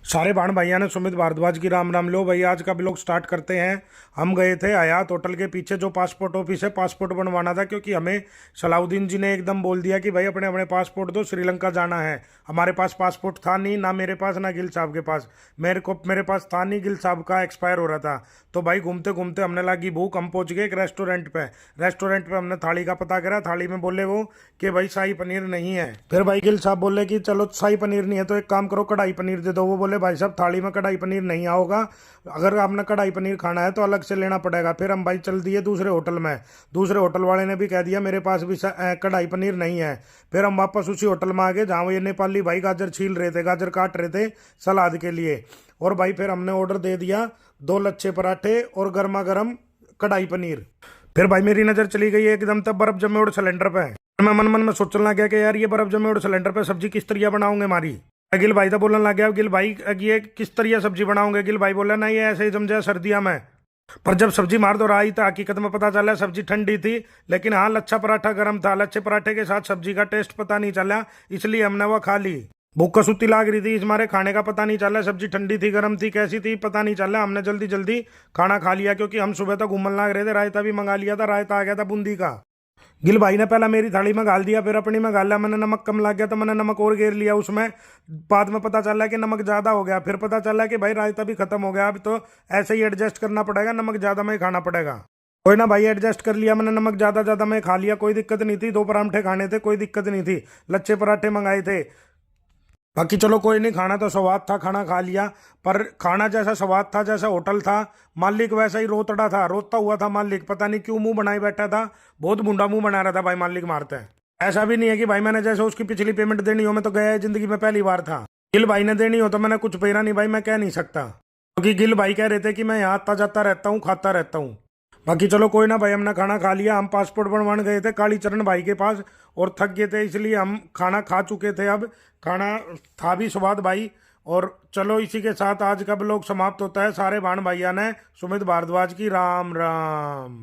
सारे बाण भाइयों ने सुमित भारद्वाज की राम राम। लो भाई, आज का ब्लॉग स्टार्ट करते हैं। हम गए थे हयात होटल के पीछे जो पासपोर्ट ऑफिस है, पासपोर्ट बनवाना था, क्योंकि हमें सलाउद्दीन जी ने एकदम बोल दिया कि भाई अपने अपने पासपोर्ट दो, श्रीलंका जाना है। हमारे पास पासपोर्ट था नहीं, ना मेरे पास ना गिल साहब के पास। मेरे पास था नहीं, गिल साहब का एक्सपायर हो रहा था। तो भाई घूमते घूमते हमने लगी भूख, हम पहुंच गए एक रेस्टोरेंट पे हमने थाली का पता करा। थाली में बोले वो कि भाई शाही पनीर नहीं है। फिर भाई गिल साहब बोले कि चलो शाही पनीर नहीं है तो एक काम करो, कढ़ाई पनीर दे दो। वो बोले भाई साहब थाली में कढ़ाई पनीर नहीं आओगा, अगर आपने कढ़ाई पनीर खाना है तो अलग से लेना पड़ेगा। फिर हम भाई चल दिए दूसरे होटल में। दूसरे होटल वाले ने भी कह दिया मेरे पास भी कढ़ाई पनीर नहीं है। फिर हम वापस उसी होटल में आ गए जहाँ वो ये नेपाली भाई गाजर छील रहे थे, गाजर काट रहे थे सलाद के लिए। और भाई फिर हमने ऑर्डर दे दिया 2 लच्छे पराठे और गर्मा गर्म कढ़ाई पनीर। फिर भाई मेरी नजर चली गई एकदम तब बर्फ जमे और सिलेंडर पे। मैं मन मन में सोचने लग गया कि यार ये बर्फ जमे और सिलेंडर पे सब्जी किस तरह बनाऊंगे हमारी। गिल भाई तो बोलने लग गया, गिल भाई ये किस तरह सब्जी बनाओगे। गिल भाई बोला ना ये ऐसे ही जम जाए सर्दियां में। पर जब सब्जी मार दो रही था, हकीकत में पता चला सब्जी ठंडी थी, लेकिन हाँ लच्छा पराठा गर्म था। लच्छे पराठे के साथ सब्जी का टेस्ट पता नहीं चला, इसलिए हमने वो खा ली। भूख कसूती लाग रही थी, इस मारे खाने का पता नहीं चला सब्जी ठंडी थी गर्म थी कैसी थी पता नहीं चला। हमने जल्दी जल्दी खाना खा लिया, क्योंकि हम सुबह तक घूमने लग रहे थे। रायता भी मंगा लिया था, रायता आ गया था बूंदी का। गिल भाई ने पहला मेरी थाली में गाल दिया, फिर अपनी में गाला। मैंने नमक कम लग गया तो मैंने नमक और घेर लिया उसमें। बाद में पता चला कि नमक ज़्यादा हो गया। फिर पता चला कि भाई रायता भी खत्म हो गया, अब तो ऐसे ही एडजस्ट करना पड़ेगा, नमक ज़्यादा में ही खाना पड़ेगा। कोई ना भाई, एडजस्ट कर लिया मैंने, नमक ज़्यादा ज़्यादा में खा लिया, कोई दिक्कत नहीं थी। 2 परांठे खाने थे, कोई दिक्कत नहीं थी। लच्छे पराठे मंगाए थे। बाकी चलो कोई नहीं, खाना तो स्वाद था, खाना खा लिया। पर खाना जैसा स्वाद था, जैसा होटल था, मालिक वैसा ही रोतड़ा था, रोता हुआ था मालिक। पता नहीं क्यों मुंह बनाए बैठा था, बहुत मुंडा मुंह बना रहा था भाई मालिक मारते हैं। ऐसा भी नहीं है कि भाई मैंने जैसे उसकी पिछली पेमेंट देनी हो, मैं तो गया है जिंदगी में पहली बार था। गिल भाई ने देनी हो तो मैंने कुछ पेरा नहीं भाई, मैं कह नहीं सकता, क्योंकि गिल भाई कह रहे थे कि मैं यहाँ आता जाता रहता हूँ, खाता रहता हूँ। बाकी चलो कोई ना भाई, हमने खाना खा लिया। हम पासपोर्ट बनवाने गए थे काली चरण भाई के पास और थक गए थे, इसलिए हम खाना खा चुके थे। अब खाना था भी स्वाद भाई। और चलो इसी के साथ आज का ब्लॉग समाप्त होता है। सारे भाण भाइयों ने सुमित भारद्वाज की राम राम।